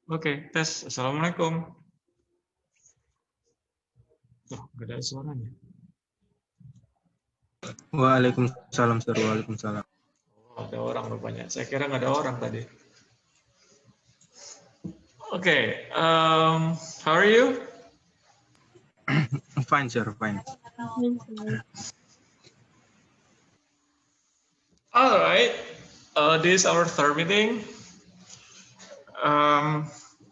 Oke, tes. Assalamualaikum. Tuh, nggak ada suaranya. Waalaikumsalam, Sir. Waalaikumsalam. Oh, ada orang rupanya. Saya kira nggak ada orang tadi. Oke, how are you? Fine, Sir. Fine. All right. This is our third meeting.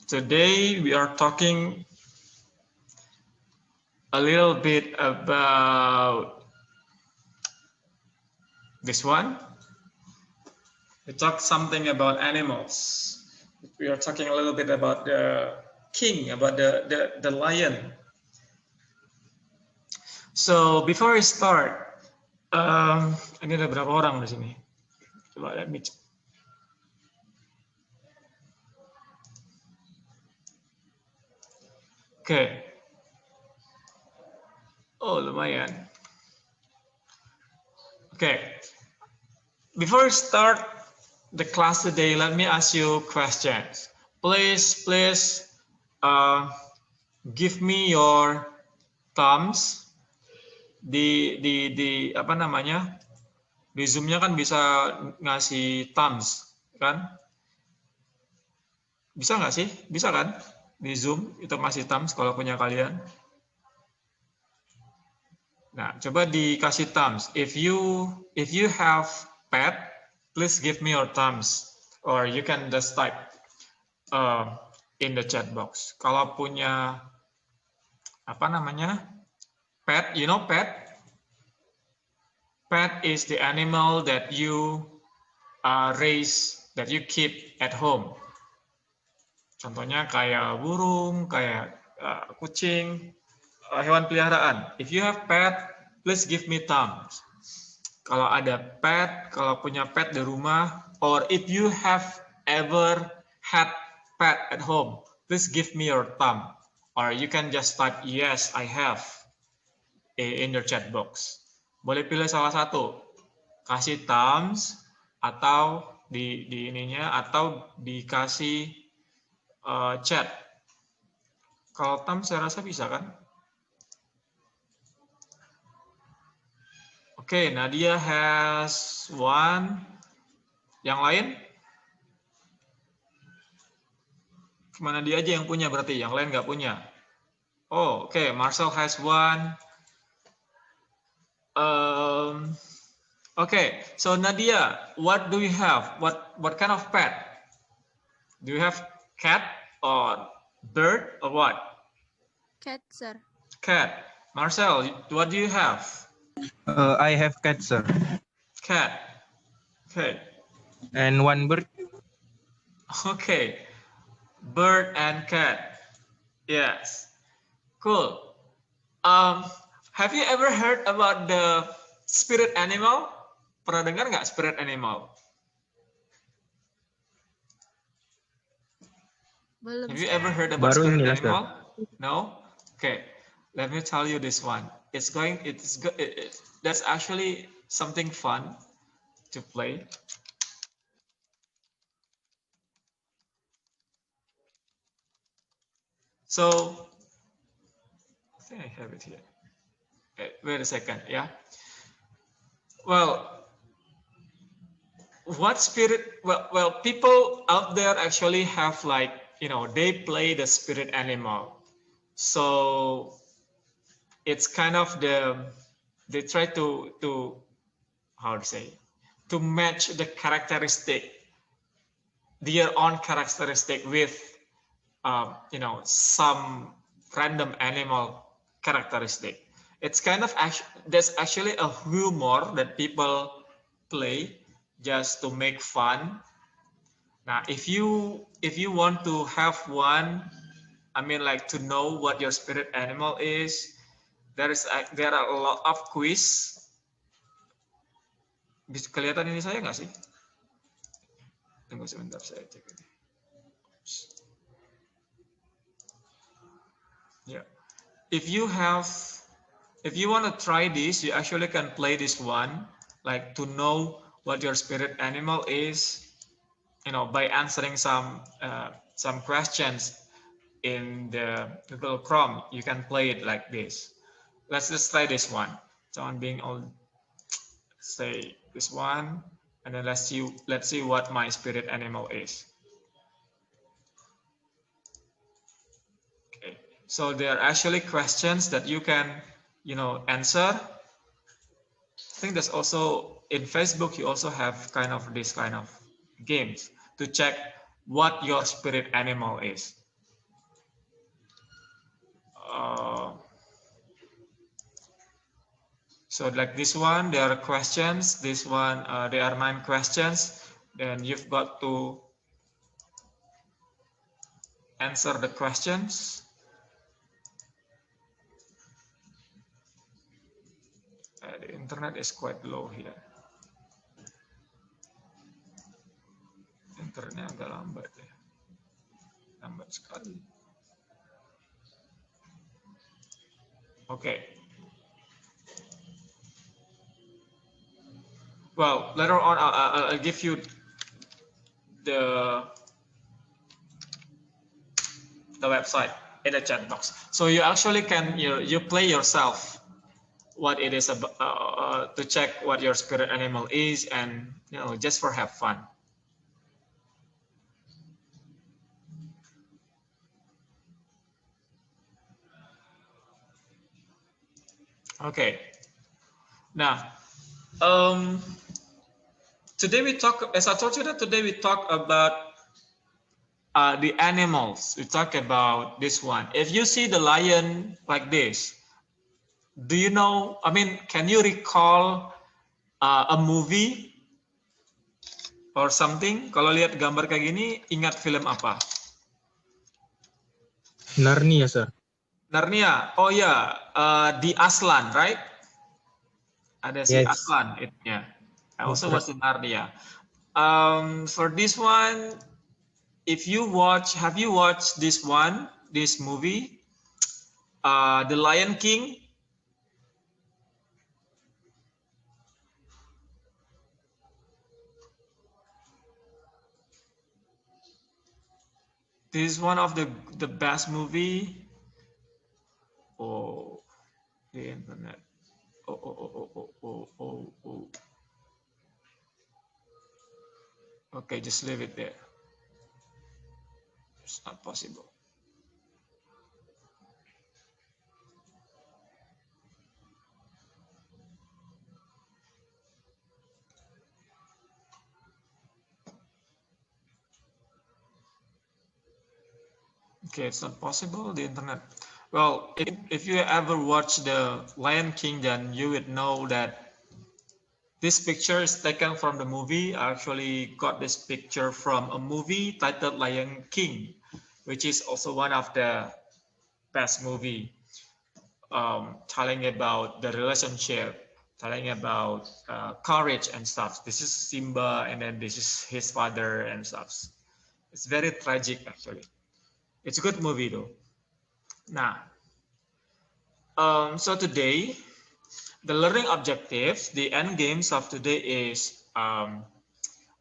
Today we are talking a little bit about this one. We talk something about animals. We are talking a little bit about the king, about the lion. So before we start, ini ada berapa orang di sini? Coba let me check. Okay. Oh, lumayan. Okay. Before we start the class today, let me ask you questions. Please give me your thumbs. Di apa namanya? Di Zoom-nya kan bisa ngasih thumbs, kan? Bisa nggak sih? Bisa kan? Di Zoom itu ngasih thumbs kalau punya kalian. Nah, coba dikasih thumbs. If you have pet, please give me your thumbs, or you can just type in the chat box. Kalau punya apa namanya pet, you know pet? Pet is the animal that you raise, that you keep at home. Contohnya kayak burung, kayak kucing, hewan peliharaan. If you have pet, please give me thumbs. Kalau ada pet, kalau punya pet di rumah, or if you have ever had pet at home, please give me your thumb. Or you can just type yes, I have in your chat box. Boleh pilih salah satu, kasih thumbs atau di ininya atau dikasih chat. Kalau thumbs saya rasa bisa kan? Oke, Nadia has one. Yang lain? Cuma Nadia aja yang punya berarti, yang lain nggak punya. Oh, oke. Marcel has one. Okay, so Nadia, what do you have? What kind of pet? Do you have cat or bird or what? Cat, sir. Cat. Marcel, what do you have? I have cat, Sir. Cat. Okay. And one bird. Okay. Bird and cat. Yes. Cool. Have you ever heard about the spirit animal? Pernah dengar nggak spirit animal? Belum. Have you ever heard about Baru spirit ini, animal? No? Okay. Let me tell you this one. That's actually something fun to play. So, I think I have it here. Wait a second, yeah. Well, what spirit? Well, people out there actually have they play the spirit animal. So it's kind of they try to how to say, to match the characteristic, their own characteristic with some random animal characteristic. It's kind of there's actually a humor that people play just to make fun. Now, if you want to have one, I mean, like to know what your spirit animal is, there are a lot of quiz. Bisa kelihatan ini saya nggak sih? Tunggu sebentar saya cek ini. Yeah. If you want to try this, you actually can play this one, like to know what your spirit animal is. by answering some questions in the Google Chrome, you can play it like this. Let's just try this one. Someone being all say this one, and then let's see what my spirit animal is. Okay, so there are actually questions that you can answer. I think there's also in Facebook you also have this kind of games to check what your spirit animal is. So like this one, there are questions. This one, there are 9 questions. Then you've got to answer the questions. The internet is quite low here. Internetnya agak lambat ya. Lambat sekali. Okay. Well, later on I'll give you the website in the chat box, so you actually can you play yourself what it is about, to check what your spirit animal is, and just for have fun. Okay. Now, today we talk, as I told you that today we talk about the animals. We talk about this one. If you see the lion like this, do you know, can you recall a movie or something? Kalau lihat gambar kayak gini, ingat film apa? Narnia, sir. Narnia. Oh ya, The Aslan, right? Ada si Yes. Aslan, itnya. I also Correct. was in Narnia. For this one, have you watched this movie, The Lion King? This is one of the best movie. Oh, the internet. Oh. Okay, just leave it there. It's not possible. Okay, it's not possible, the internet. Well, if you ever watch The Lion King, then you would know that this picture is taken from the movie. I actually got this picture from a movie titled Lion King, which is also one of the best movie, telling about the relationship, telling about courage and stuff. This is Simba, and then this is his father and stuff. It's very tragic, actually. It's a good movie, though. Now, so today, the learning objectives, the end games of today is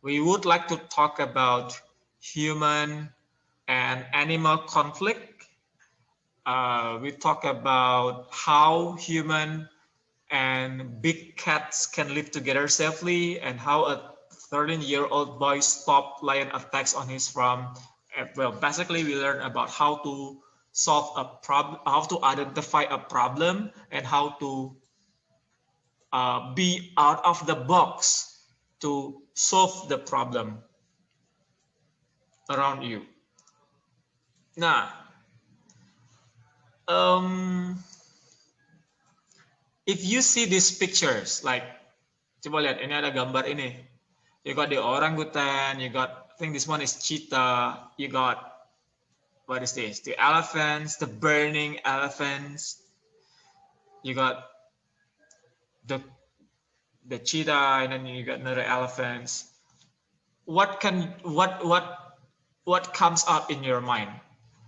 we would like to talk about human and animal conflict. We talk about how human and big cats can live together safely, and how a 13-year-old boy stopped lion attacks on his farm. Well, basically, we learn about how to solve a problem, how to identify a problem, and how to be out of the box to solve the problem around you. Nah, if you see these pictures, like, coba lihat, ini ada gambar ini. You got the orangutan, you got, I think this one is cheetah, you got, what is this? The elephants, the burning elephants. You got the cheetah, and then you got another elephants. What comes up in your mind?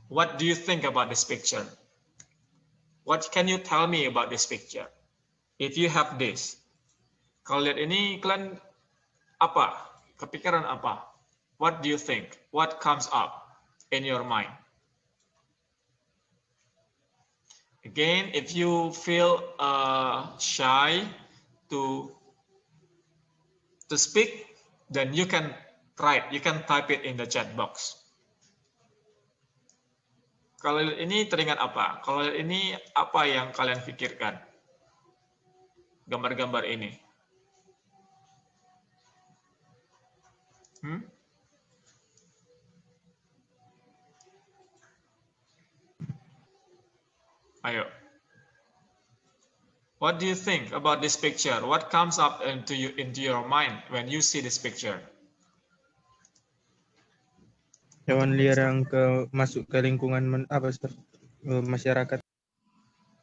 What do you think about this picture? What can you tell me about this picture? If you have this, kalau lihat ini, kalian apa? Kepikiran apa? What do you think? What comes up in your mind? Again, if you feel shy to speak, then you can write, you can type it in the chat box. Kalau ini teringat apa? Kalau ini apa yang kalian pikirkan? Gambar-gambar ini. Ayo. What do you think about this picture? What comes up into your mind when you see this picture? Hewan liar yang masuk ke lingkungan masyarakat.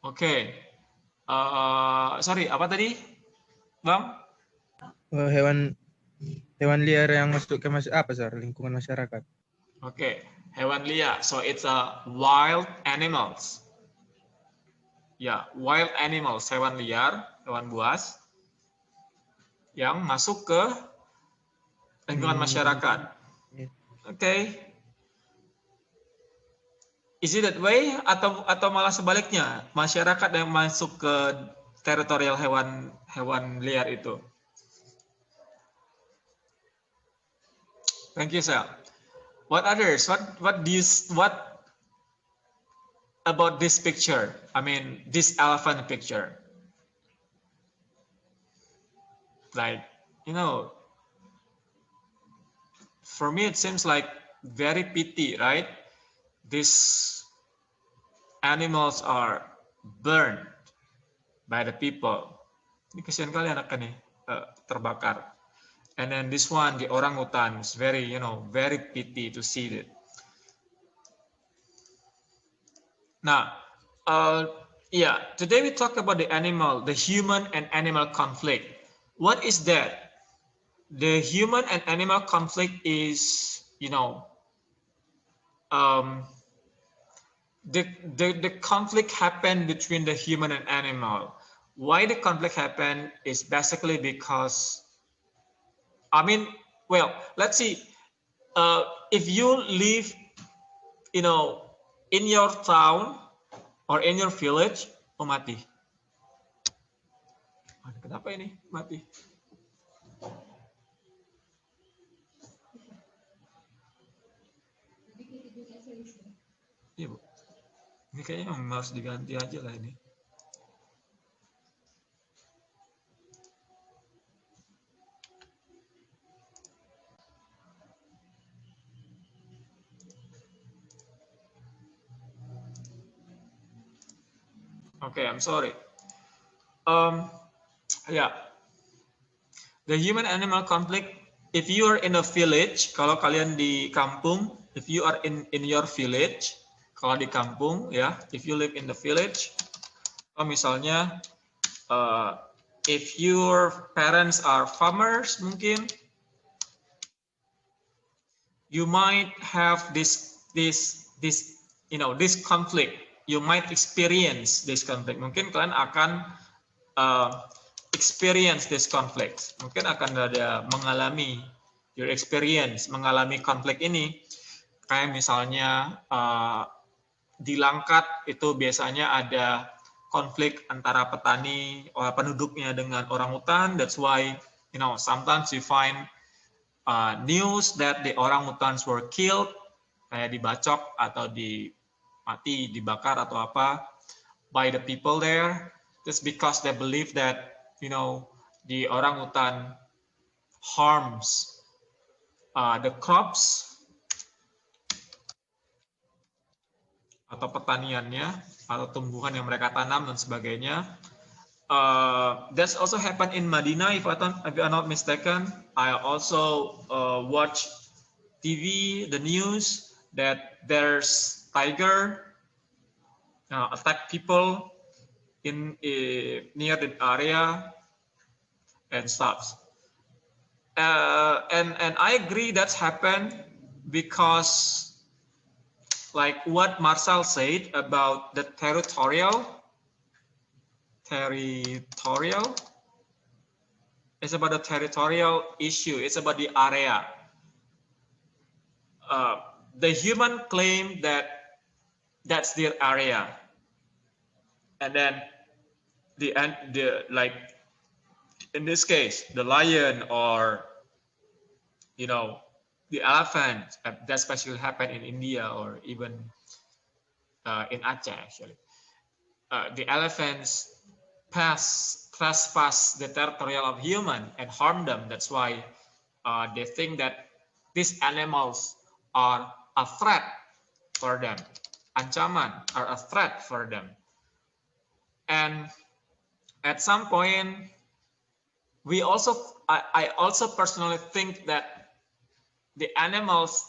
Oke. Sorry, apa tadi, Bang? Hewan liar yang masuk ke lingkungan masyarakat. Oke, hewan liar. So it's a wild animals. Ya, wild animals, hewan liar, hewan buas yang masuk ke lingkungan masyarakat. Oke. Is it that way atau malah sebaliknya, masyarakat yang masuk ke teritorial hewan liar itu? Thank you, Sal. What others? What about this picture? I mean, this elephant picture. Like, you know, for me it seems like very pity, right? These animals are burned by the people. Ini kasihan kali anaknya nih, terbakar. And then this one, the orangutan, is very, very pity to see it. Now, today we talk about the human and animal conflict. What is that? The human and animal conflict is, the conflict happened between the human and animal. Why the conflict happened is basically because, let's see. If you live, in your town or in your village, mati. Kenapa ini mati? Iya, Bu. Ini kayaknya harus diganti aja lah ini. Okay, I'm sorry. The human-animal conflict. If you are in a village, kalau kalian di kampung, if you are in your village, kalau di kampung, ya, if you live in the village, misalnya, if your parents are farmers, mungkin, you might have this conflict. You might experience this conflict. Mungkin kalian akan experience this conflict. Mungkin akan mengalami konflik ini. Kayak misalnya di Langkat itu biasanya ada konflik antara petani penduduknya dengan orangutan. That's why sometimes you find news that the orangutans were killed, kayak dibacok atau mati, dibakar atau apa, by the people there. Just because they believe that the orangutan harms the crops atau pertaniannya atau tumbuhan yang mereka tanam dan sebagainya. That's also happened in Madinah, if I'm not mistaken. I also watch TV, the news, that there's tiger attack people in near the area and stuff. And I agree that's happened because, like what Marcel said about the territorial. It's about the territorial issue. It's about the area. the human claim that that's their area, and then the like in this case the lion or the elephant, that especially happen in India or even in Aceh actually. The elephants trespass the territorial of human and harm them. That's why they think that these animals are a threat for them. Ancaman are a threat for them. And at some point, I also personally think that the animals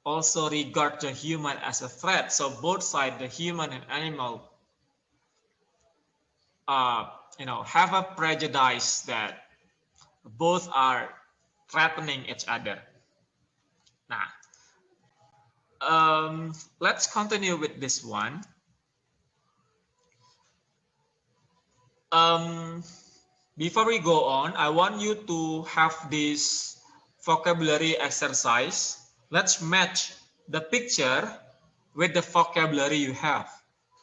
also regard the human as a threat. So both sides, the human and animal, have a prejudice that both are threatening each other. Now, let's continue with this one. Before we go on, I want you to have this vocabulary exercise. Let's match the picture with the vocabulary you have.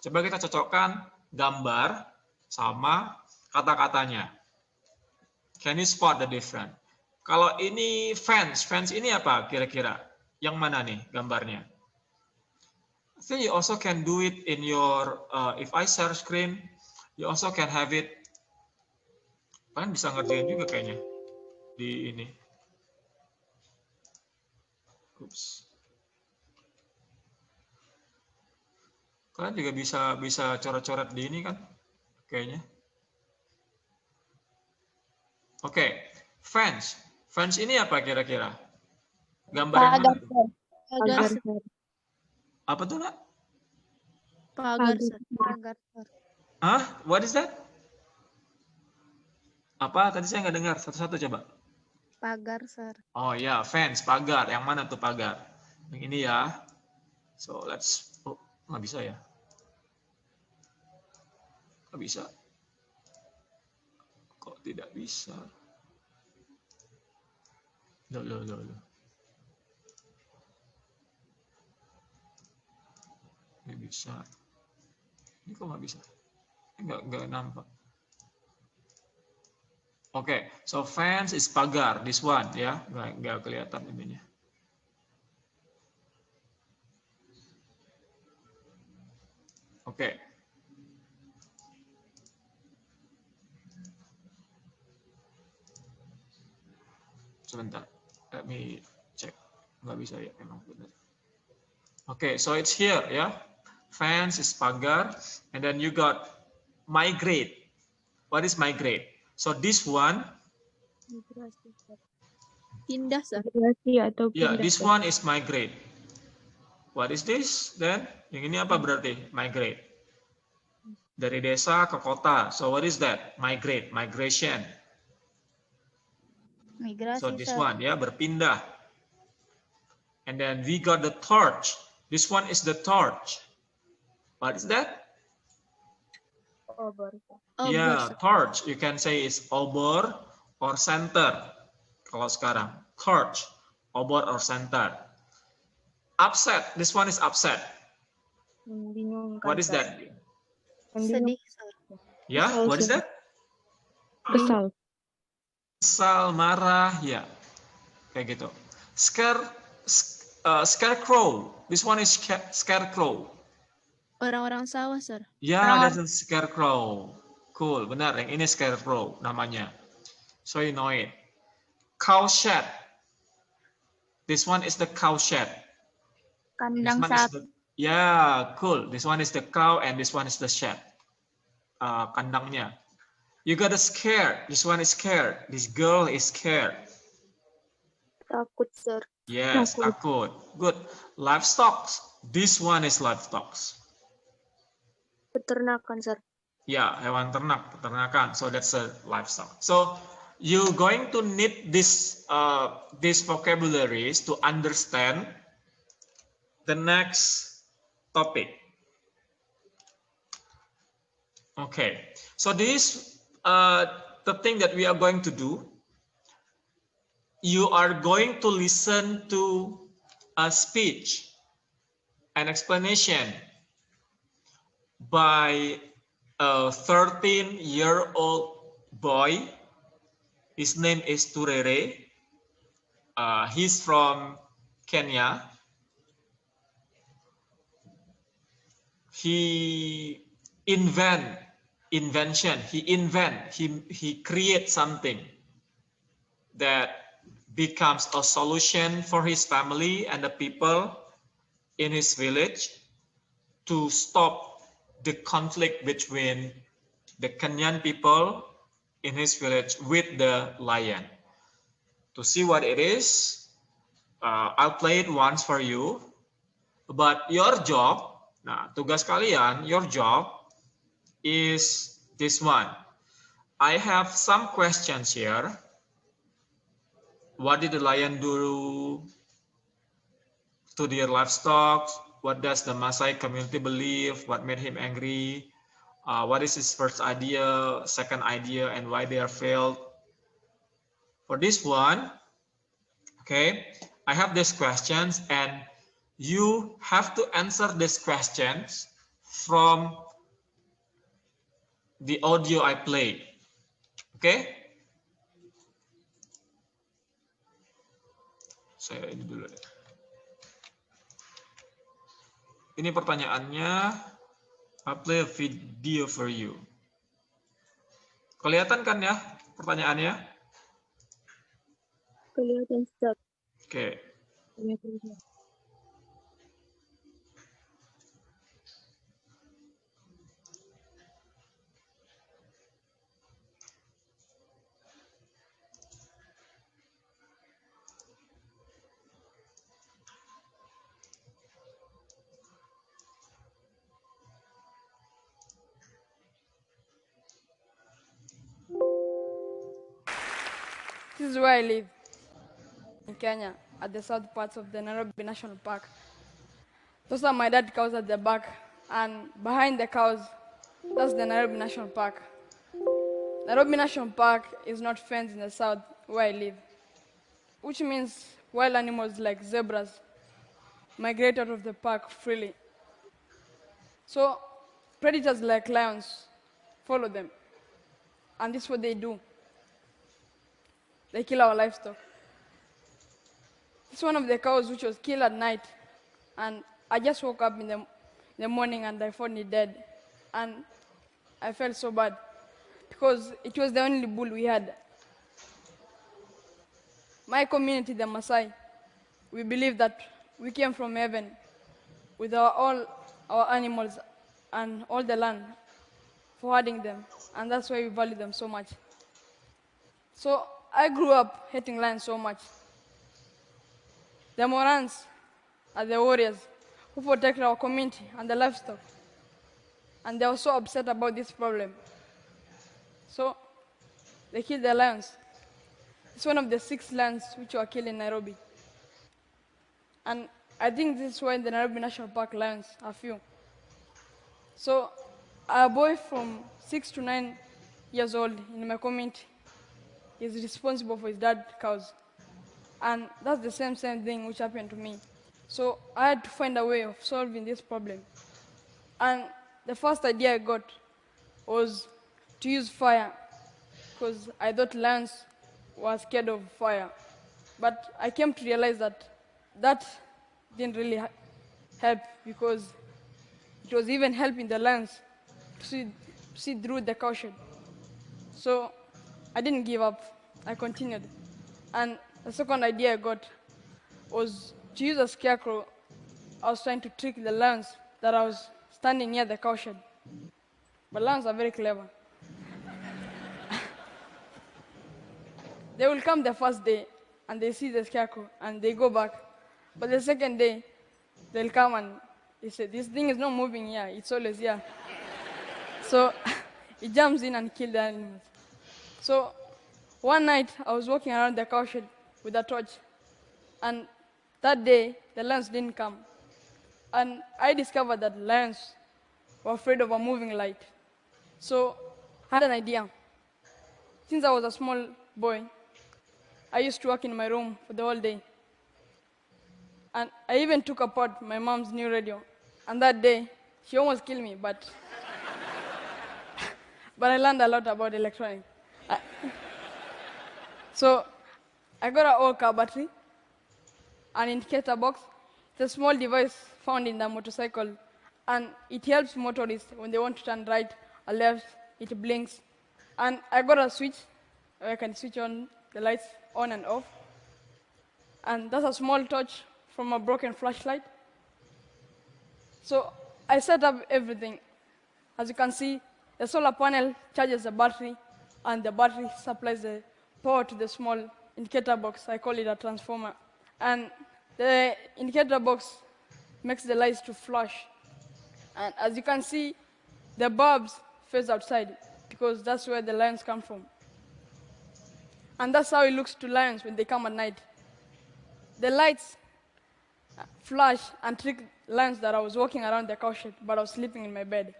Coba kita cocokkan gambar sama kata-katanya. Can you spot the difference? Kalau ini fence ini apa kira-kira? Yang mana nih gambarnya? I think you also can do it in your, if I share screen, you also can have it. Kalian bisa ngerjain juga kayaknya di ini. Oops. Kalian juga bisa coret-coret di ini kan? Kayaknya. Oke, fence. Fence ini apa kira-kira? Gambar yang mana? Pagar, Apa tuh, Nak? pagar, sir. Pagar, sir. Hah? What is that? Apa? Tadi saya nggak dengar. Satu-satu coba. Pagar, sir. Oh ya, fence, pagar. Yang mana tuh pagar? Yang ini ya. So, let's... Oh, nggak bisa ya? Nggak bisa. Kok tidak bisa? Loh. Ini bisa. Ini kok nggak bisa? Ini nggak nampak. Oke, so fence is pagar. This one ya, nggak kelihatan ininya. Oke. Sebentar, let me check. Nggak bisa ya, emang benar. Oke, so it's here ya. Fence is pagar, and then you got migrate. What is migrate? So this one, Pindah, sir. yeah, this one is migrate. What is this then? Yang ini apa berarti? Migrate. Dari desa ke kota. So what is that? Migrate, migration. Migrasi, So this sir. one, ya, berpindah. And then we got the torch. This one is the torch. What is that? Obor, Yeah, sir. torch. You can say it's obor or center. Kalau sekarang, torch, obor or center. Upset. This one is upset. What is that? Sedih, sir. Yeah, what is that? Kesal. Kesal, marah, ya. Kayak gitu. Scarecrow. This one is scarecrow. Orang-orang sawah, sir. Ya, that's a scarecrow. Cool, benar. Yang ini scarecrow namanya. So you know it. Cowshed. This one is the cowshed. Kandang This one is sapi. yeah, cool. This one is the cow and this one is the shed. Kandangnya. You got a scare. This one is scared. This girl is scared. Takut, sir. Yes, takut. Good. Livestock. This one is livestock. Peternakan, sir. Ya, hewan ternak, peternakan. So that's a livestock. So you going to need these vocabularies to understand the next topic. Okay. So this the thing that we are going to do. You are going to listen to a speech, an explanation by a 13-year-old boy. His name is Turere. He's from Kenya. He creates something that becomes a solution for his family and the people in his village to stop the conflict between the Kenyan people in his village with the lion. To see what it is, I'll play it once for you. But your job, nah, tugas kalian, your job is this one. I have some questions here. What did the lion do to their livestock? What does the Maasai community believe? What made him angry? What is his first idea, second idea, and why they are failed? For this one, okay, I have these questions, and you have to answer these questions from the audio I played. Okay? Saya ini dulu deh. Ini pertanyaannya. I'll play a video for you. Kelihatan kan ya pertanyaannya? Kelihatan, Sir. Oke. This is where I live, in Kenya, at the south parts of the Nairobi National Park. Those are my dad's cows at the back, and behind the cows, that's the Nairobi National Park. Nairobi National Park is not fenced in the south where I live, which means wild animals like zebras migrate out of the park freely. So predators like lions follow them, and this is what they do. They kill our livestock. This is one of the cows which was killed at night, and I just woke up in the morning and I found it dead, and I felt so bad because it was the only bull we had. My community, the Maasai, we believe that we came from heaven with all our animals and all the land for herding them, and that's why we value them so much. So I grew up hating lions so much. The Morans are the warriors who protect our community and the livestock, and they were so upset about this problem. So they killed the lions. It's one of the 6 lions which were killed in Nairobi. And I think this is why the Nairobi National Park lions are few. So a boy from 6 to 9 years old in my community is responsible for his dad's cows. And that's the same thing which happened to me. So I had to find a way of solving this problem. And the first idea I got was to use fire, because I thought lions were scared of fire. But I came to realize that that didn't really help, because it was even helping the lions to see through the caution. So I didn't give up. I continued. And the second idea I got was to use a scarecrow. I was trying to trick the lions that I was standing near the caution. But lions are very clever. They will come the first day and they see the scarecrow and they go back. But the second day, they'll come and they say, this thing is not moving here, it's always here. So it jumps in and kills the animals. So one night, I was walking around the cowshed with a torch. And that day, the lions didn't come. And I discovered that lions were afraid of a moving light. So I had an idea. Since I was a small boy, I used to work in my room for the whole day. And I even took apart my mom's new radio. And that day, she almost killed me, but I learned a lot about electronics. So I got an old car battery, an indicator box. It's a small device found in the motorcycle, and it helps motorists when they want to turn right or left. It blinks. And I got a switch where I can switch on the lights on and off. And that's a small torch from a broken flashlight. So I set up everything. As you can see, the solar panel charges the battery, and the battery supplies the power to the small indicator box. I call it a transformer. And the indicator box makes the lights to flash. And as you can see, the bulbs face outside because that's where the lions come from. And that's how it looks to lions when they come at night. The lights flash and trick lions that I was walking around the cow shed, but I was sleeping in my bed.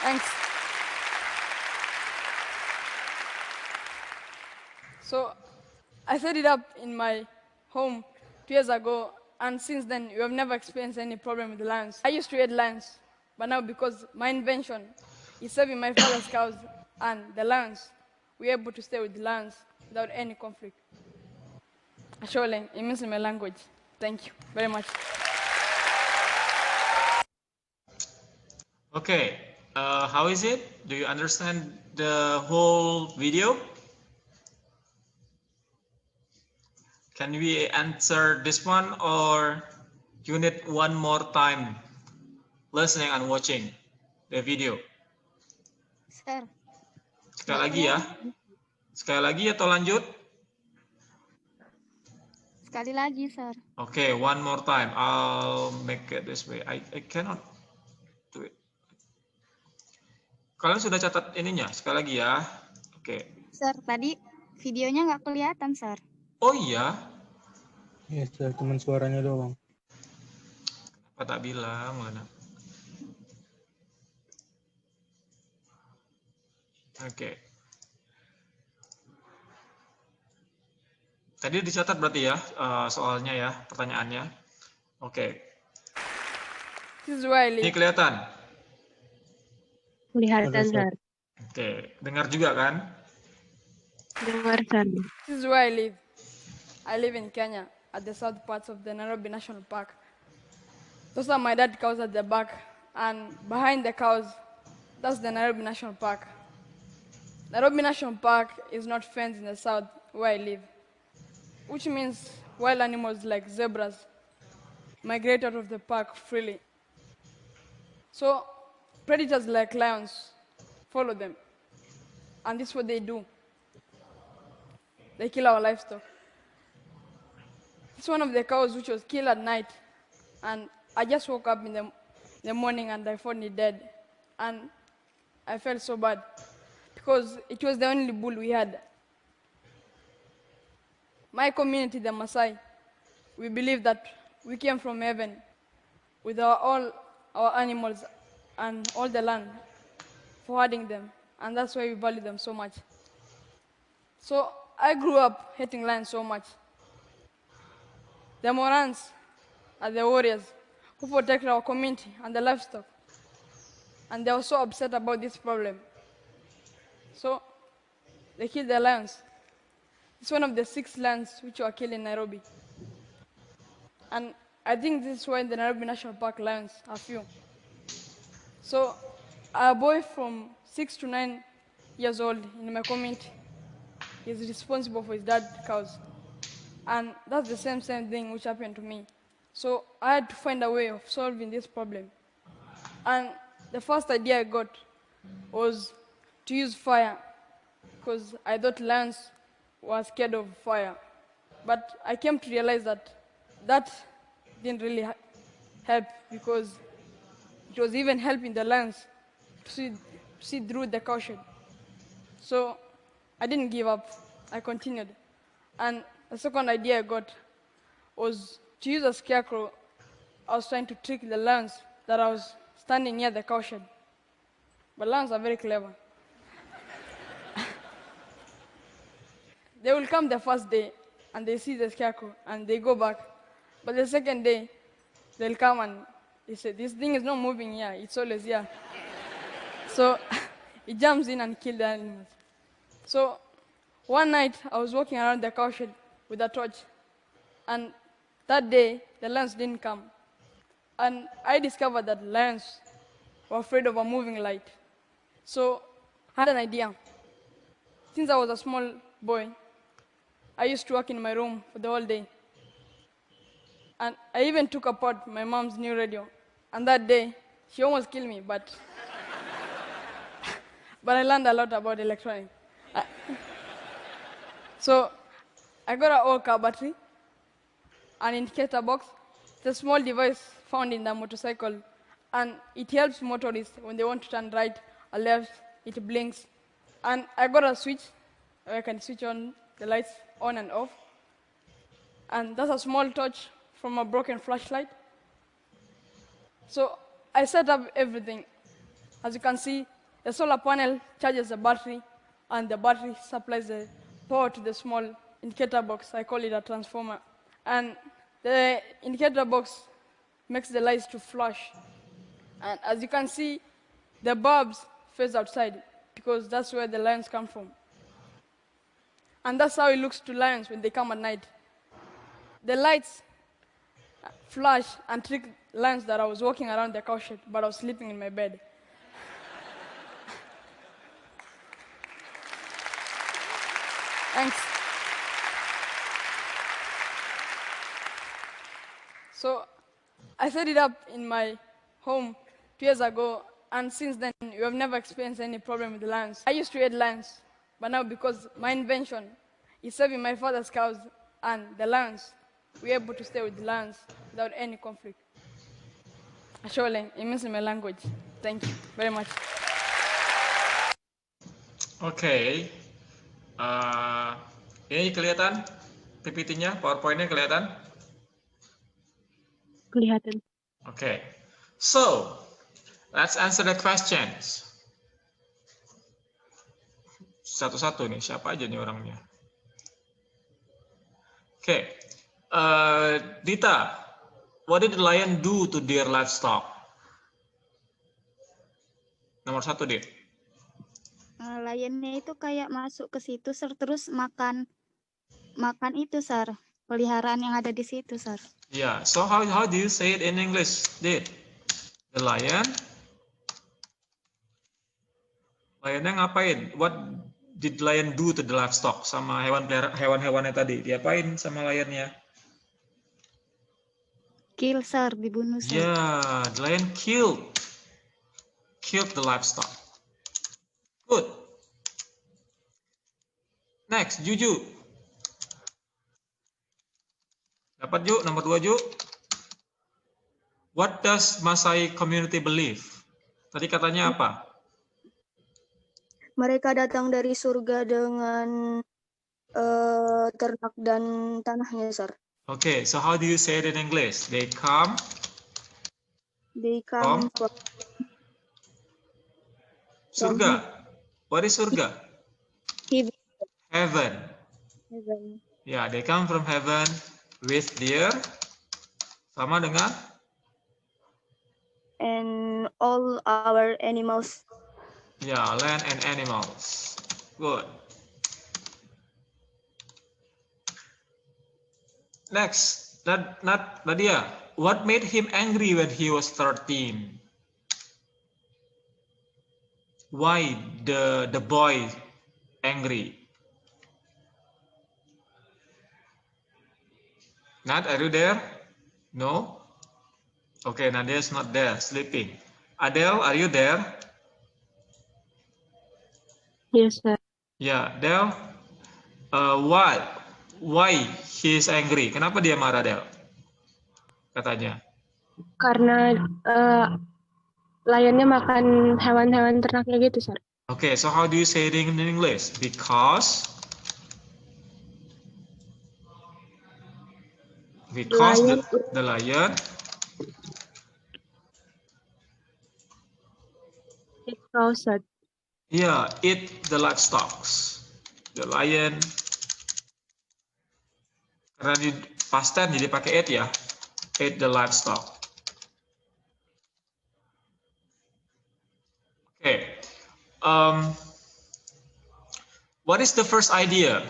Thanks. So I set it up in my home 2 years ago, and since then we have never experienced any problem with the lions. I used to hate lions, but now because my invention is saving my father's cows and the lions, we're able to stay with the lions without any conflict. Ashole, it means in my language. Thank you very much. Okay, how is it? Do you understand the whole video? Can we answer this one, or you need one more time listening and watching the video? Sir. Sekali lagi ya. Sekali lagi atau lanjut? Sekali lagi, sir. Okay, one more time. I'll make it this way. I cannot do it. Kalian sudah catat ininya? Sekali lagi ya. Oke. Sir, tadi videonya nggak kelihatan, sir. Oh iya? Yes, sir. Cuman suaranya doang. Apa tak bilang mana? Oke. Tadi dicatat berarti ya soalnya ya, pertanyaannya. Oke. This is where I Ini live. kelihatan? Kelihatan, Sir. Oke, dengar juga kan? Dengar, Sir. This is where I live. I live in Kenya, at the south parts of the Nairobi National Park. Those are my dad cows at the back, and behind the cows, that's the Nairobi National Park. Nairobi National Park is not fenced in the south where I live, which means wild animals like zebras migrate out of the park freely. So predators like lions follow them, and this is what they do. They kill our livestock. It's one of the cows which was killed at night, and I just woke up in the morning and I found it dead, and I felt so bad because it was the only bull we had. My community, the Maasai, we believe that we came from heaven with all our animals and all the land for herding them, and that's why we value them so much. So I grew up hating lions so much. The Morans are the warriors who protect our community and the livestock, and they were so upset about this problem. So they killed the lions. It's one of the 6 lions which were killed in Nairobi. And I think this is why the Nairobi National Park lions are few. So a boy from 6 to 9 years old in my community is responsible for his dad's cows. And that's the same thing which happened to me. So I had to find a way of solving this problem. And the first idea I got was to use fire, because I thought lions were scared of fire. But I came to realize that that didn't really help, because it was even helping the lions to see through the cow shed. So I didn't give up. I continued. And the second idea I got was to use a scarecrow. I was trying to trick the lions that I was standing near the cow shed. But lions are very clever. they will come the first day and they see the scarecrow and they go back. But the second day, they'll come and they say, this thing is not moving here, it's always here. So it jumps in and kills the animals. So one night, I was walking around the cow shed with a torch. And that day, the lions didn't come. And I discovered that lions were afraid of a moving light. So I had an idea. Since I was a small boy, I used to work in my room for the whole day. And I even took apart my mom's new radio. And that day, she almost killed me, but I learned a lot about electronics. So I got an old car battery, an indicator box. It's a small device found in the motorcycle, and it helps motorists when they want to turn right or left. It blinks. And I got a switch where I can switch on the lights on and off. And that's a small torch from a broken flashlight. So I set up everything. As you can see, the solar panel charges the battery, and the battery supplies the power to the small indicator box. I call it a transformer. And the indicator box makes the lights to flash. And as you can see, the bulbs face outside because that's where the lions come from. And that's how it looks to lions when they come at night. The lights flash and trick lions that I was walking around the cow shed, but I was sleeping in my bed. Thanks. So I set it up in my home 2 years ago, and since then we have never experienced any problem with the lions. I used to hate lions, but now because my invention is saving my father's cows and the lions, we're able to stay with the lions without any conflict. Surely, it means in my language. Thank you very much. Oke. Ini kelihatan PPT-nya, PowerPoint-nya kelihatan? Kelihatan. Okay. So, let's answer the questions. Satu-satu nih, siapa aja nih orangnya? Okay. Dita, what did the lion do to their livestock? Nomor 1, Dit. Lionnya itu kayak masuk ke situ, sir, terus makan itu, sir. Peliharaan yang ada di situ, sir. Yeah. So how do you say it in English, Dit? The lion. Lionnya ngapain? What did lion do to the livestock? Sama hewan-hewannya tadi. Diapain sama lionnya? Kill, sir, dibunuh, sir. Yeah, the lion killed the livestock. Good. Next, Juju. Dapat, Ju? Nomor 2, Ju. What does Masai community believe? Tadi katanya apa? Mereka datang dari surga dengan ternak dan tanahnya, sir. Okay, so how do you say it in English? They come From surga. What is surga? Heaven. heaven. Yeah, they come from heaven with their sama dengan And all our animals. yeah, land and animals. Good. Next, Nadia. What made him angry when he was 13? Why the boy angry? Nat, are you there? No? Okay, Nadia is not there, sleeping. Adele, are you there? Yes, sir. Yeah, Adele. Why he is angry? Kenapa dia marah, Adele? Katanya. Karena lionnya makan hewan-hewan ternaknya gitu, sir. Okay, so how do you say it in English? Because the lion It caused. yeah, eat the livestock. The lion Karena di past tense jadi pakai ate ya. Ate the livestock. Okay. What is the first idea?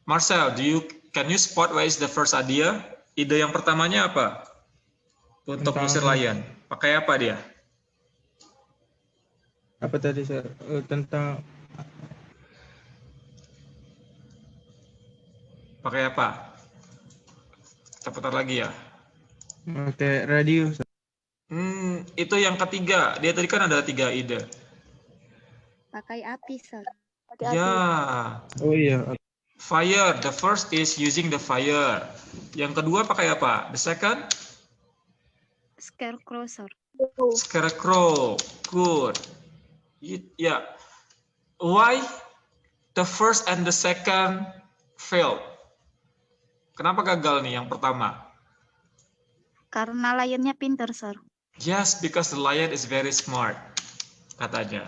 Marcel, can you spot what is the first idea? Ide yang pertamanya apa? Untuk Tentang- ngusir lion. Pakai apa dia? Apa tadi sir? Tentang Pakai apa? Kita putar lagi ya. pakai radio sir. Itu yang ketiga. Dia tadi kan ada 3 ide. Pakai api, sir. Ya, Oh iya. fire. The first is using the fire. Yang kedua pakai apa? The second? Scarecrow, sir. Scarecrow. Good. Yeah. Why the first and the second failed? Kenapa gagal nih yang pertama? Karena lionnya pinter, sir. Yes, because the lion is very smart. Katanya.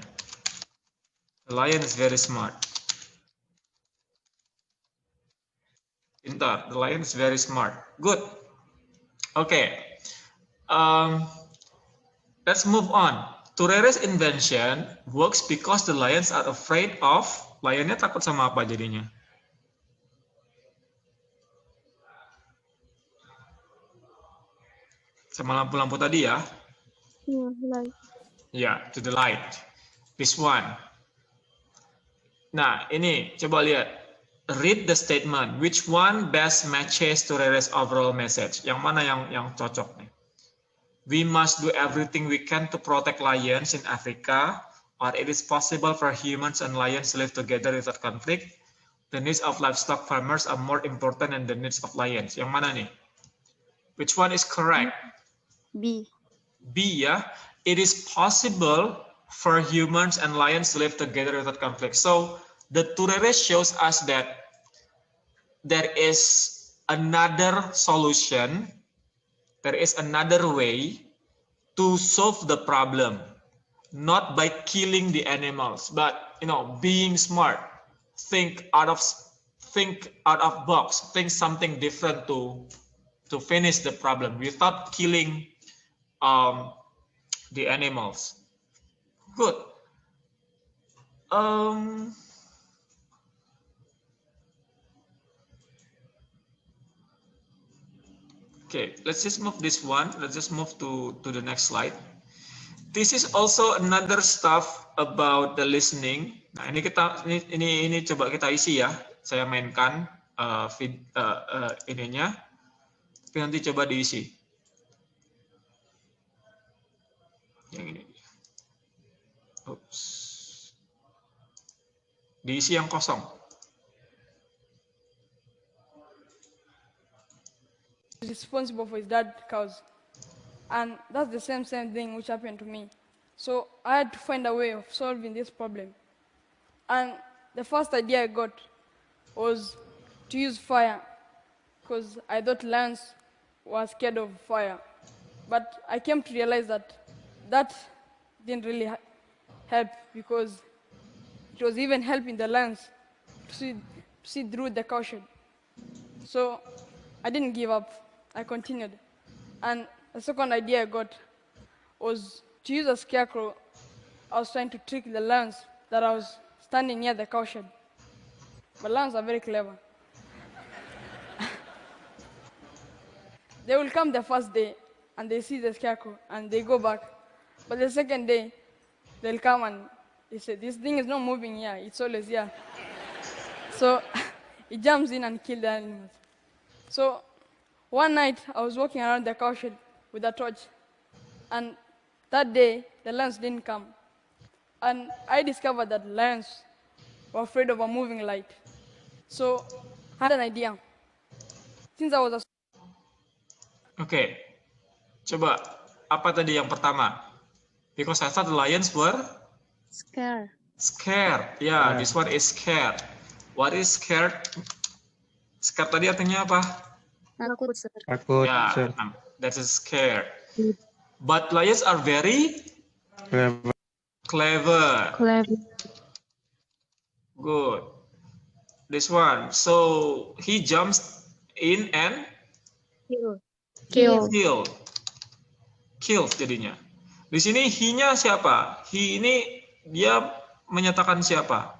The lion is very smart. Pintar. The lion is very smart. Good. Okay. Let's move on. Turere's invention works because the lions are afraid of. Lionnya takut sama apa jadinya? Sama lampu-lampu tadi ya? Yeah, like Ya, to the light. This one. Nah, ini coba lihat. Read the statement. Which one best matches Turere's overall message? Yang mana yang cocok nih? We must do everything we can to protect lions in Africa, or it is possible for humans and lions to live together without conflict. The needs of livestock farmers are more important than the needs of lions. Yang mana nih? Which one is correct? B. B ya. It is possible for humans and lions to live together without conflict. So the Turere shows us that there is another solution. There is another way to solve the problem, not by killing the animals, but being smart. Think out of box. Think something different to finish the problem without killing the animals. Good. Okay, let's just move this one. Let's just move to the next slide. This is also another stuff about the listening. Nah, ini coba kita isi ya. Saya mainkan ininya. Tapi nanti coba diisi. Yang ini. Oops. Diisi yang kosong. Responsible for his dead cows, and that's the same thing which happened to me. So I had to find a way of solving this problem, and the first idea I got was to use fire, because I thought lions were scared of fire, but I came to realize that didn't really help, because it was even helping the lions to see through the cow shed. So I didn't give up. I continued. And the second idea I got was to use a scarecrow. I was trying to trick the lions that I was standing near the cow shed. But lions are very clever. They will come the first day and they see the scarecrow and they go back. But the second day, they'll come and they say, this thing is not moving here, it's always here. So it jumps in and kills the animals. So one night, I was walking around the cow shed with a torch, and that day, the lions didn't come. And I discovered that lions were afraid of a moving light. So I had an idea. Since I was a Oke. Coba, apa tadi yang pertama? Because I thought the lions were Scare. scared. Yeah, this one is scared. What is scared? Scared tadi artinya apa? Takut, sir. Takut Yeah, sir. that is scared. But lions are very clever. Good. This one. So he jumps in and Kill. kill jadinya. Di sini he-nya siapa? He ini dia menyatakan siapa?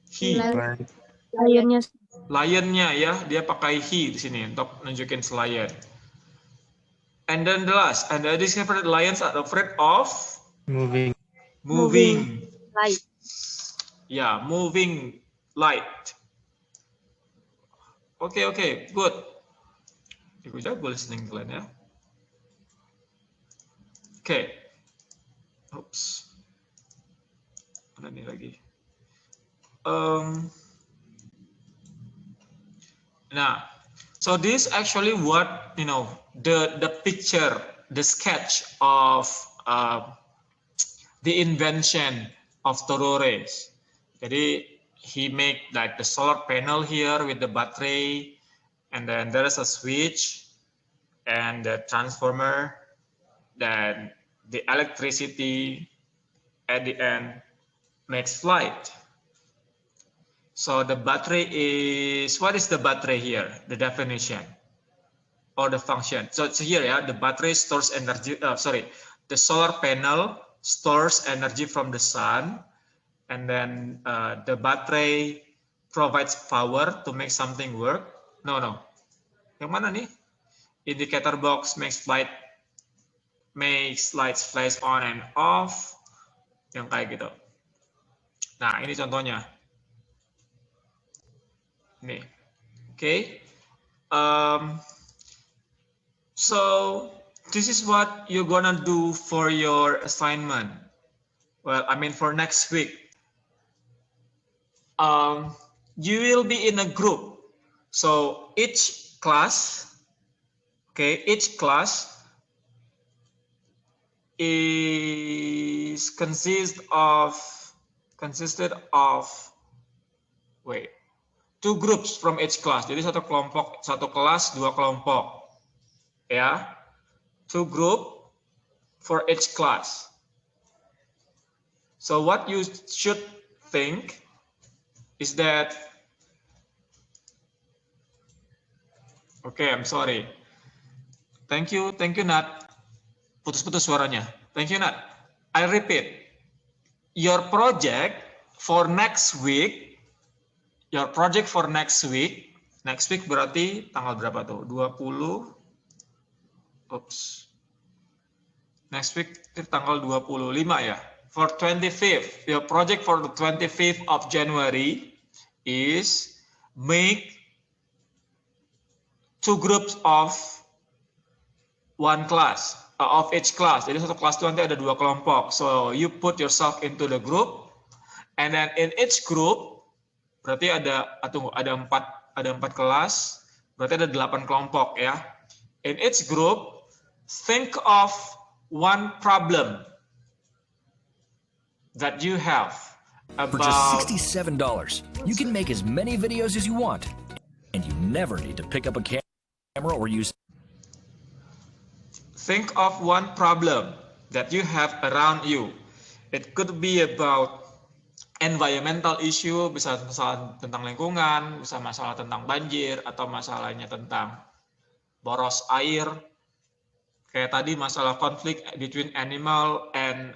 He. Lionnya. Lionnya ya, dia pakai he di sini untuk nunjukin si lion. And then the last, and the discovered lions are afraid of Moving. Light. Ya, moving light. Oke, good. Good job listening kalian ya. Oke. Oops. Mana nih lagi? Nah, so this actually what the picture, the sketch of the invention of Torres. Jadi he make like the solar panel here with the battery, and then there is a switch and the transformer, then the electricity at the end makes light. So the battery is, what is the battery here? The definition or the function. So it's here, yeah, the battery stores energy, the solar panel stores energy from the sun, and then the battery provides power to make something work. No. Yang mana nih? Indicator box makes lights flash on and off. Yang kayak gitu. Nah, ini contohnya. Nih. Okay. So this is what you're gonna do for your assignment. Well, I mean for next week. You will be in a group. So each class is consisted of two groups from each class. Jadi satu kelas, dua kelompok. Ya. Two group for each class. So what you should think is that, okay, I'm sorry. Thank you Nat. Putus-putus suaranya. Thank you Nat. I repeat, your project for next week, next week berarti tanggal berapa tuh? 20. Oops. Next week tanggal 25 ya. For 25th, your project for the 25th of January is make two groups of one class, of each class. Jadi satu kelas itu nanti ada dua kelompok. So you put yourself into the group, and then in each group berarti ada empat kelas, berarti ada 8 kelompok ya. In each group, think of one problem that you have about... For just $67, you can make as many videos as you want, and you never need to pick up a camera or use... Think of one problem that you have around you. It could be about environmental issue, bisa masalah tentang lingkungan, bisa masalah tentang banjir, atau masalahnya tentang boros air. Kayak tadi masalah konflik between animal and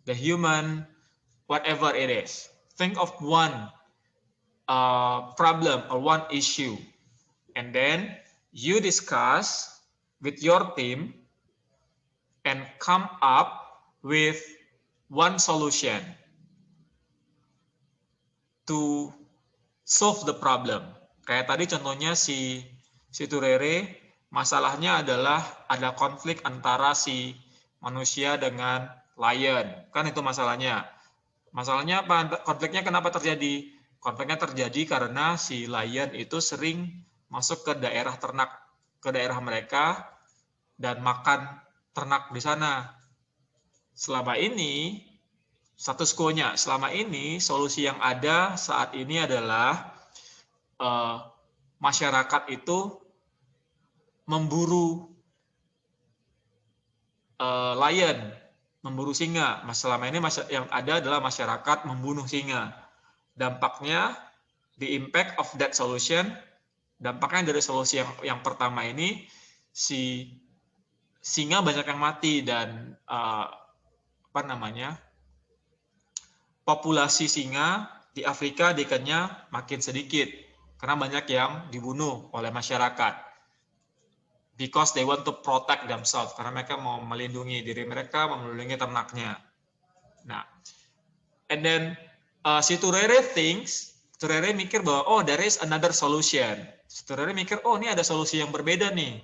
the human, whatever it is. Think of one problem or one issue, and then you discuss with your team and come up with one solution to solve the problem. Kayak tadi contohnya si Turere, masalahnya adalah ada konflik antara si manusia dengan lion, kan itu masalahnya. Masalahnya apa? Konfliknya kenapa terjadi? Konfliknya terjadi karena si lion itu sering masuk ke daerah ternak, ke daerah mereka dan makan ternak di sana. Selama ini, status quo-nya, selama ini solusi yang ada saat ini adalah masyarakat itu memburu lion, memburu singa. Selama ini yang ada adalah masyarakat membunuh singa. Dampaknya, the impact of that solution dampaknya dari solusi yang pertama ini, si singa banyak yang mati dan populasi singa di Afrika di Kenya makin sedikit karena banyak yang dibunuh oleh masyarakat. Because they want to protect themselves, karena mereka mau melindungi diri mereka, melindungi ternaknya. Nah, and then si Turere mikir bahwa oh there is another solution. Si Turere mikir oh ini ada solusi yang berbeda nih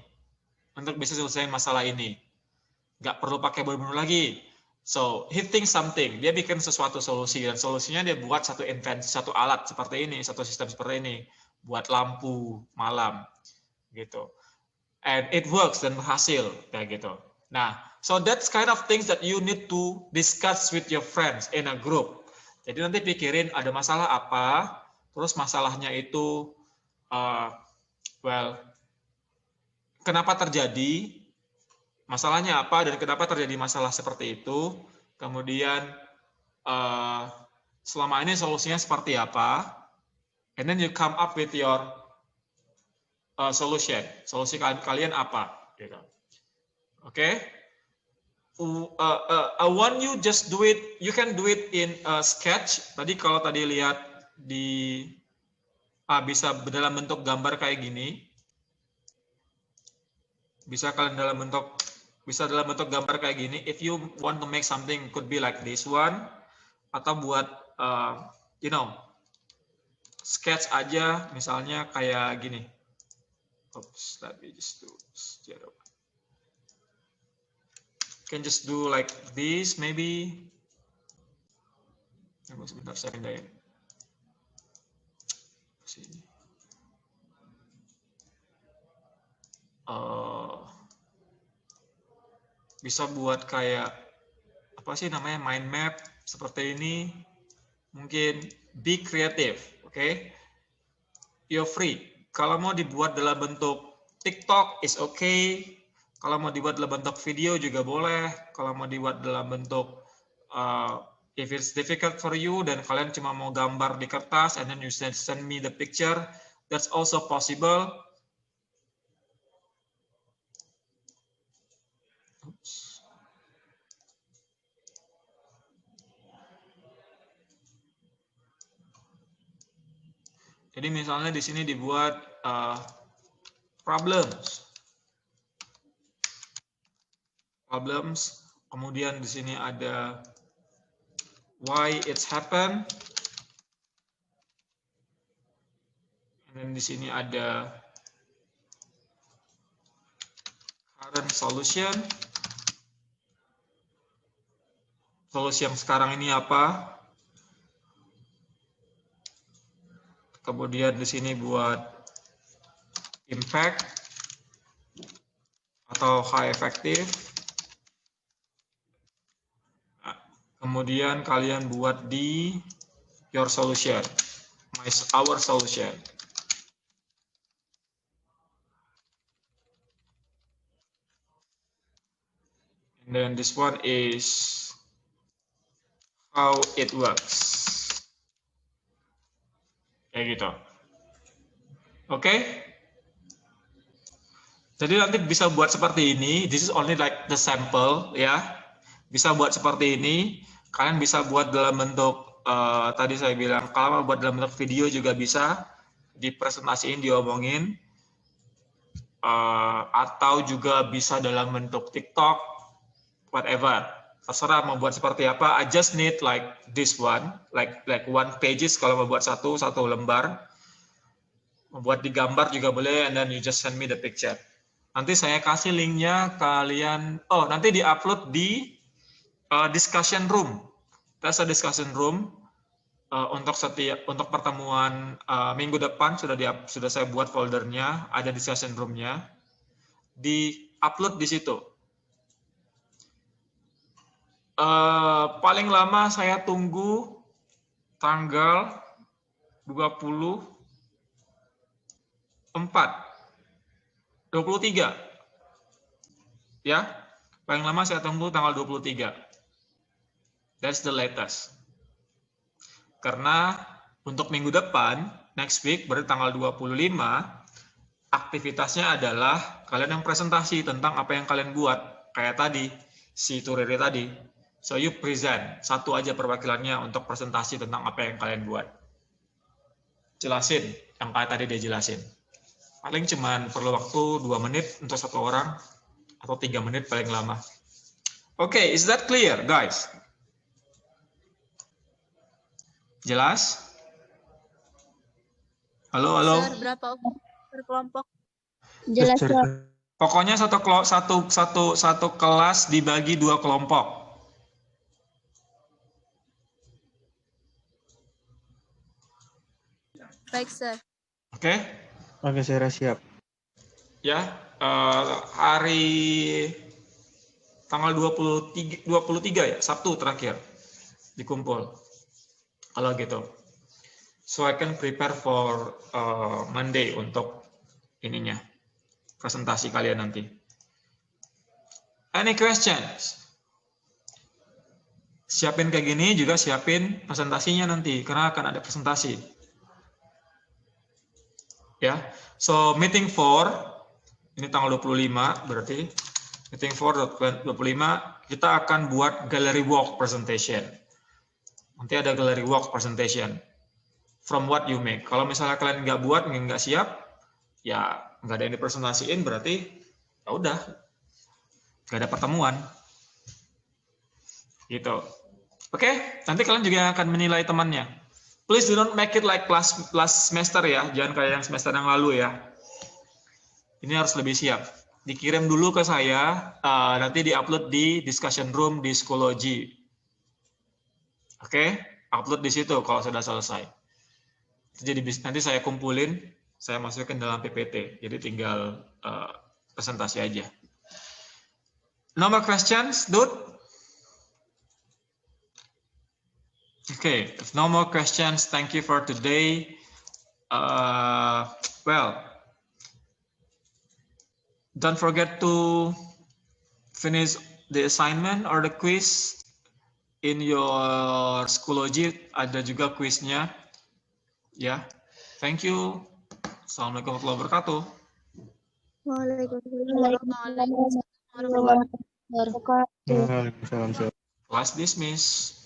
untuk bisa selesaiin masalah ini. Nggak perlu pakai bunuh lagi. So he thinks something. Dia bikin sesuatu solusi dan solusinya dia buat satu alat seperti ini, satu sistem seperti ini, buat lampu malam gitu. And it works dan berhasil kayak gitu. Nah, so that's kind of things that you need to discuss with your friends in a group. Jadi nanti pikirin ada masalah apa, terus masalahnya itu, kenapa terjadi, masalahnya apa dan kenapa terjadi masalah seperti itu. Kemudian selama ini solusinya seperti apa, and then you come up with your solution. Solusi kalian apa? Gitu. Oke? I want you just do it. You can do it in a sketch. Tadi kalau tadi lihat di bisa dalam bentuk gambar kayak gini. Bisa dalam bentuk gambar kayak gini. If you want to make something, could be like this one. Atau buat sketch aja, misalnya kayak gini. Oops, let me just do zero. Can just do like this, maybe. Sebentar saya pindahin. Sini. Bisa buat kayak apa sih namanya mind map seperti ini. Mungkin be creative, oke? You're free. Kalau mau dibuat dalam bentuk TikTok is okay. Kalau mau dibuat dalam bentuk video juga boleh. Kalau mau dibuat dalam bentuk if it's difficult for you dan kalian cuma mau gambar di kertas and then you send me the picture, that's also possible. Oops. Jadi misalnya di sini dibuat problems, kemudian di sini ada why it's happen, dan di sini ada current solution, solusi yang sekarang ini apa. Kemudian di sini buat impact atau high effective. Kemudian kalian buat di your solution, our solution. And then this one is how it works. Kayak gitu. Oke? Jadi nanti bisa buat seperti ini. This is only like the sample ya. Bisa buat seperti ini. Kalian bisa buat dalam bentuk tadi saya bilang kalau mau buat dalam bentuk video juga bisa dipresentasiin, diomongin. Atau juga bisa dalam bentuk TikTok, whatever. Terserah mau buat seperti apa. I just need like this one, like one pages kalau mau buat satu lembar. Membuat di gambar juga boleh, and then you just send me the picture. Nanti saya kasih linknya kalian. Oh, nanti diupload di discussion room. That's a discussion room untuk pertemuan minggu depan sudah saya buat foldernya, ada discussion roomnya. Di-upload di situ. Paling lama saya tunggu tanggal 23 ya, paling lama saya tunggu tanggal 23. That's the latest. Karena untuk minggu depan, next week berarti tanggal 25, aktivitasnya adalah kalian yang presentasi tentang apa yang kalian buat. Kayak tadi, si Turere tadi. So you present, satu aja perwakilannya untuk presentasi tentang apa yang kalian buat. Jelasin, yang kayak tadi dia jelasin. Paling cuman perlu waktu 2 menit untuk satu orang, atau 3 menit paling lama. Oke, is that clear, guys? Jelas? Halo, halo. Sir, berapa per kelompok? Jelas, Sir. Sir. Pokoknya satu kelas dibagi 2 kelompok. Baik, Sir. Oke? Oke, saya siap. Ya, hari tanggal 23 ya, Sabtu terakhir dikumpul. Kalau gitu. So I can prepare for Monday untuk ininya, presentasi kalian nanti. Any questions? Siapin kayak gini juga siapin presentasinya nanti, karena akan ada presentasi. Ya, so meeting 4, ini tanggal 25 berarti, meeting 4 25, kita akan buat gallery walk presentation. Nanti ada gallery walk presentation. From what you make. Kalau misalnya kalian nggak buat, nggak siap, ya nggak ada yang dipresentasiin, berarti ya udah, nggak ada pertemuan. Gitu. Oke, nanti kalian juga akan menilai temannya. Please do not make it like last semester ya, jangan kayak yang semester yang lalu ya. Ini harus lebih siap. Dikirim dulu ke saya, nanti diupload di discussion room di Schoology. Oke, upload di situ kalau sudah selesai. Jadi nanti saya kumpulin, saya masukin dalam PPT. Jadi tinggal presentasi aja. No more questions, dude? Okay, if no more questions, thank you for today. Well, don't forget to finish the assignment or the quiz in your Schoology. Ada juga quiznya. Ya, thank you. Assalamualaikum warahmatullahi wabarakatuh. Waalaikumsalam warahmatullahi wabarakatuh. Waalaikumsalam. Class dismiss.